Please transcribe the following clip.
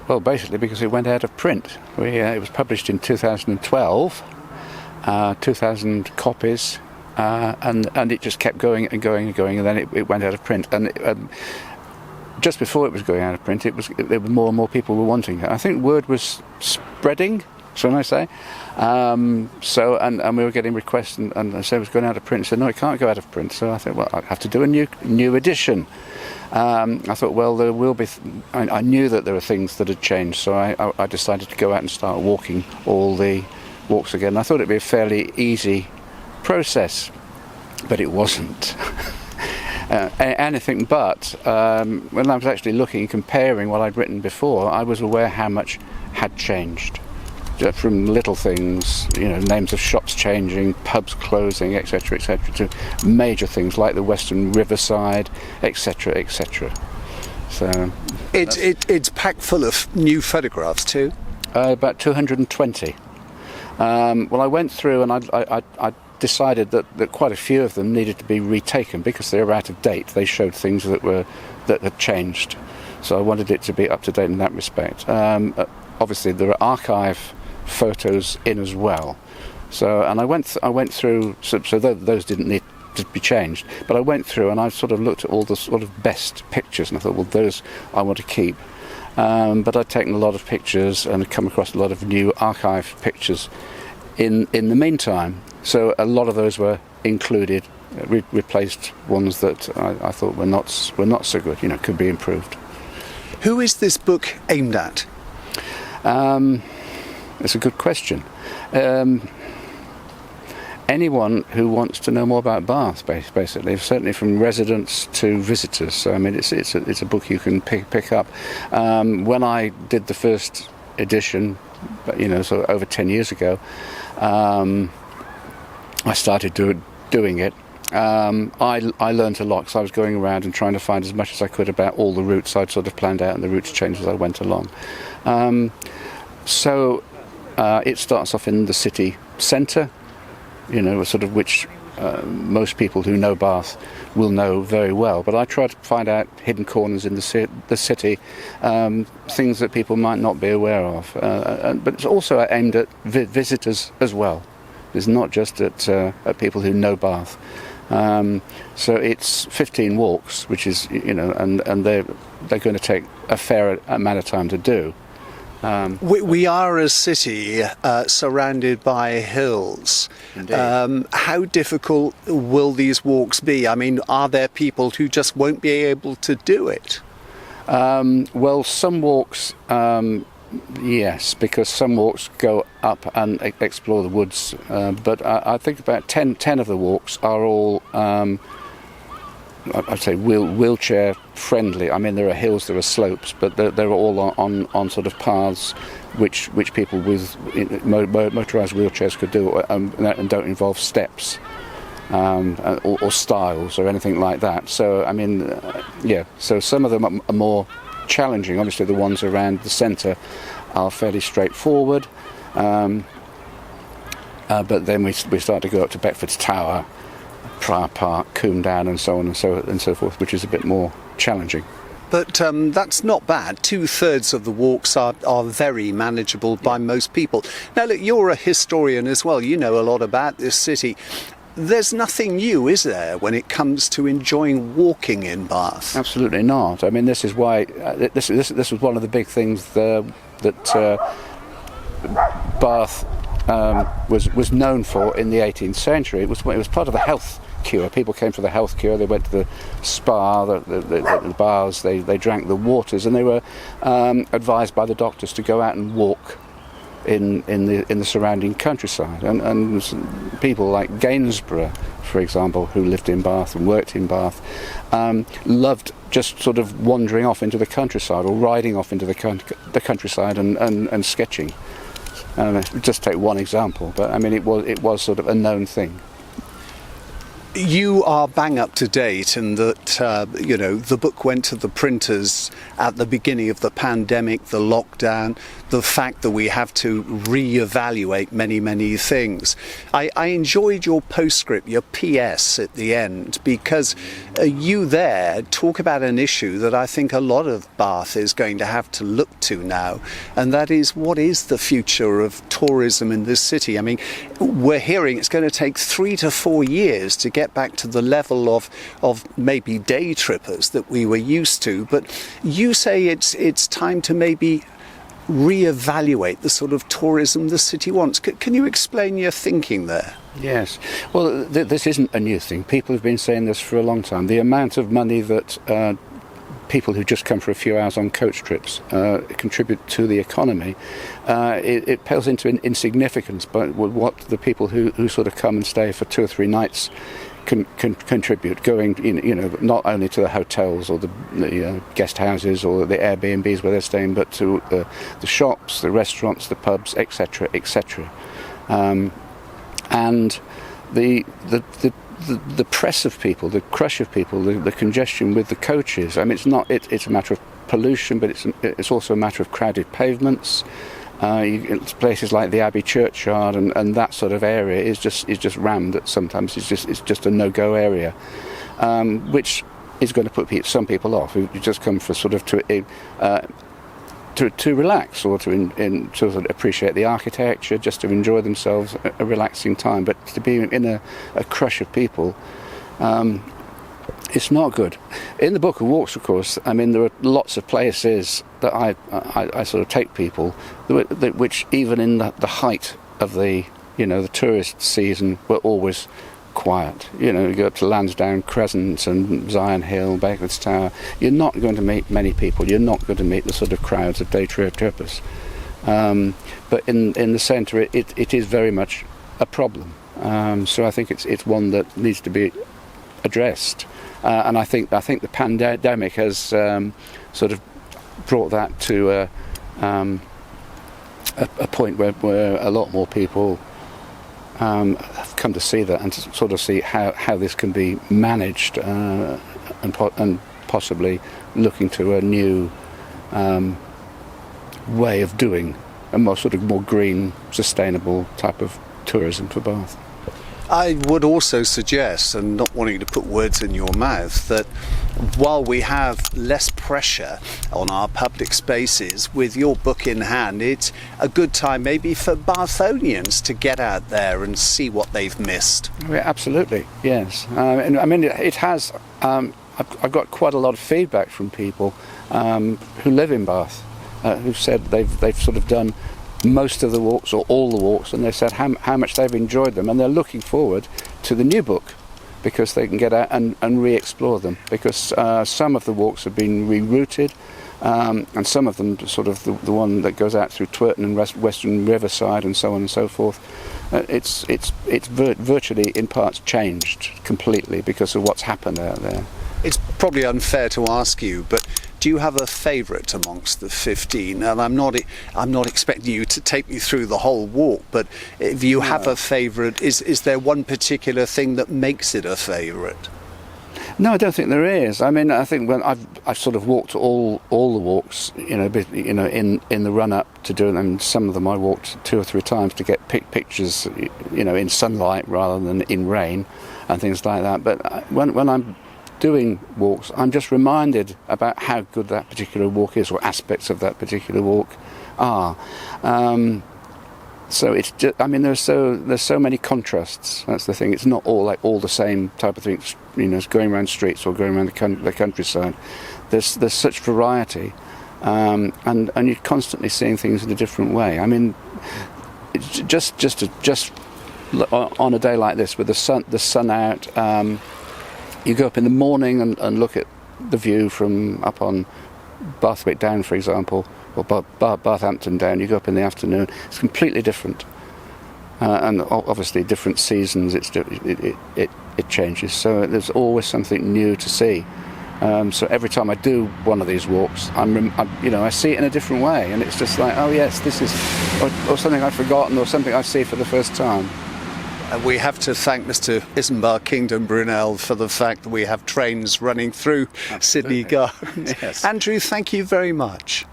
Well, basically because it went out of print. It was published in 2012, 2,000 copies, and it just kept going and going and going, and then it went out of print. And just before it was going out of print, there were more and more people were wanting it. I think word was spreading, shall I say? And we were getting requests, and I said it was going out of print. I said, no, it can't go out of print. So I thought, well, I'd have to do a new edition. I thought, well, there will be. I knew that there were things that had changed, so I decided to go out and start walking all the walks again. I thought it'd be a fairly easy process, but it wasn't. Anything but. When I was actually looking and comparing what I'd written before, I was aware how much had changed. From little things, names of shops changing, pubs closing, etc., to major things like the Western Riverside, etc., etc. So it's packed full of new photographs too. About 220. Well, I went through and I decided that quite a few of them needed to be retaken because they were out of date. They showed things that had changed, so I wanted it to be up to date in that respect. Obviously, there are archive photos in as well. So, and I went through. So those didn't need to be changed. But I went through and I sort of looked at all the sort of best pictures, and I thought, well, those I want to keep. But I'd taken a lot of pictures and come across a lot of new archive pictures in the meantime. So a lot of those were included, replaced ones that I thought were not so good. Could be improved. Who is this book aimed at? It's a good question. Anyone who wants to know more about Bath, basically, certainly from residents to visitors. So I mean, it's a book you can pick up. When I did the first edition, sort of over 10 years ago, I started doing it. I learned a lot because I was going around and trying to find as much as I could about all the routes I'd sort of planned out, and the routes changed as I went along. So it starts off in the city centre, sort of which most people who know Bath will know very well. But I try to find out hidden corners in the city, things that people might not be aware of. But it's also aimed at visitors as well. It's not just at people who know Bath. So it's 15 walks, which is, and they're going to take a fair amount of time to do. We are a city surrounded by hills. How difficult will these walks be? I mean, are there people who just won't be able to do it? Well, some walks, yes, because some walks go up and explore the woods. But I think about 10 of the walks are all, I'd say, wheelchair friendly. I mean, there are hills, there are slopes, but they're all on sort of paths which people with motorised wheelchairs could do, and don't involve steps or stiles or anything like that. So I mean, so some of them are more challenging. Obviously, the ones around the centre are fairly straightforward, but then we start to go up to Beckford's Tower, Prior Park, Coombe Down, and so on and so forth, which is a bit more challenging. But that's not bad. 2/3 of the walks are very manageable by most people. Now, look, you're a historian as well. You know a lot about this city. There's nothing new, is there, when it comes to enjoying walking in Bath? Absolutely not. I mean, this is why this was one of the big things that Bath was known for in the 18th century. It was part of the health cure. People came for the health cure. They went to the spa, the bars. They drank the waters, and they were advised by the doctors to go out and walk in the surrounding countryside. And people like Gainsborough, for example, who lived in Bath and worked in Bath, loved just sort of wandering off into the countryside or riding off into the countryside and sketching. Just take one example, but I mean it was sort of a known thing. You are bang up to date in that, the book went to the printers at the beginning of the pandemic, the lockdown, the fact that we have to re-evaluate many, many things. I enjoyed your postscript, your PS at the end, because You there talk about an issue that I think a lot of Bath is going to have to look to now, and that is, what is the future of tourism in this city? I mean, we're hearing it's going to take 3 to 4 years to get back to the level of maybe day trippers that we were used to, but you say it's time to maybe re-evaluate the sort of tourism the city wants. Can you explain your thinking there? Yes. Well, this isn't a new thing. People have been saying this for a long time. The amount of money that people who just come for a few hours on coach trips contribute to the economy, it pales into insignificance by what the people who sort of come and stay for 2 or 3 nights can contribute, going not only to the hotels or the guest houses or the Airbnbs where they're staying, but to the shops, the restaurants, the pubs, etc., etc. And the press of people, the crush of people, the congestion with the coaches. I mean, it's a matter of pollution, but it's also a matter of crowded pavements. Places like the Abbey Churchyard and that sort of area is just rammed. Sometimes it's just a no-go area, which is going to put some people off who just come for sort of to relax or to sort of appreciate the architecture, just to enjoy themselves a relaxing time. But to be in a crush of people, it's not good. In the book of walks, of course, I mean, there are lots of places that I sort of take people, which even in the height of the tourist season were always quiet. You go up to Lansdowne Crescent and Zion Hill, Baker's Tower. You're not going to meet many people. You're not going to meet the sort of crowds of day trippers. But in the centre, it is very much a problem. So I think it's one that needs to be addressed. And I think the pandemic has sort of brought that to a point where a lot more people have come to see that and to sort of see how this can be managed, and possibly looking to a new way of doing a more green, sustainable type of tourism for Bath. I would also suggest, and not wanting to put words in your mouth, that while we have less pressure on our public spaces, with your book in hand, it's a good time maybe for Bathonians to get out there and see what they've missed. Yeah, absolutely, yes. And I mean, it has. I've got quite a lot of feedback from people who live in Bath, who've said they've sort of done most of the walks or all the walks, and they said how much they've enjoyed them, and they're looking forward to the new book because they can get out and re-explore them, because some of the walks have been rerouted, and some of them sort of the one that goes out through Twerton and Western Riverside and so on and so forth, it's virtually in parts changed completely because of what's happened out there. It's probably unfair to ask you, but do you have a favourite amongst the 15? And I'm not expecting you to take me through the whole walk, but if you have a favourite, is there one particular thing that makes it a favourite? No, I don't think there is. I mean, I think when I've sort of walked all the walks, in the run up to doing them. Some of them I walked 2 or 3 times to get pictures, in sunlight rather than in rain, and things like that. But when I'm doing walks, I'm just reminded about how good that particular walk is, or aspects of that particular walk are. So it's just, I mean, there's so many contrasts. That's the thing. It's not all the same type of things. It's going around streets or going around the countryside. There's such variety, and you're constantly seeing things in a different way. I mean, it's just on a day like this with the sun out. You go up in the morning and look at the view from up on Bathwick Down, for example, or Bathampton Down. You go up in the afternoon. It's completely different, and obviously different seasons. It changes. So there's always something new to see. So every time I do one of these walks, I see it in a different way, and it's just like, oh yes, this is, or something I've forgotten, or something I see for the first time. And we have to thank Mr. Isambard Kingdom Brunel for the fact that we have trains running through Sydney Gardens. Yes. Andrew, thank you very much.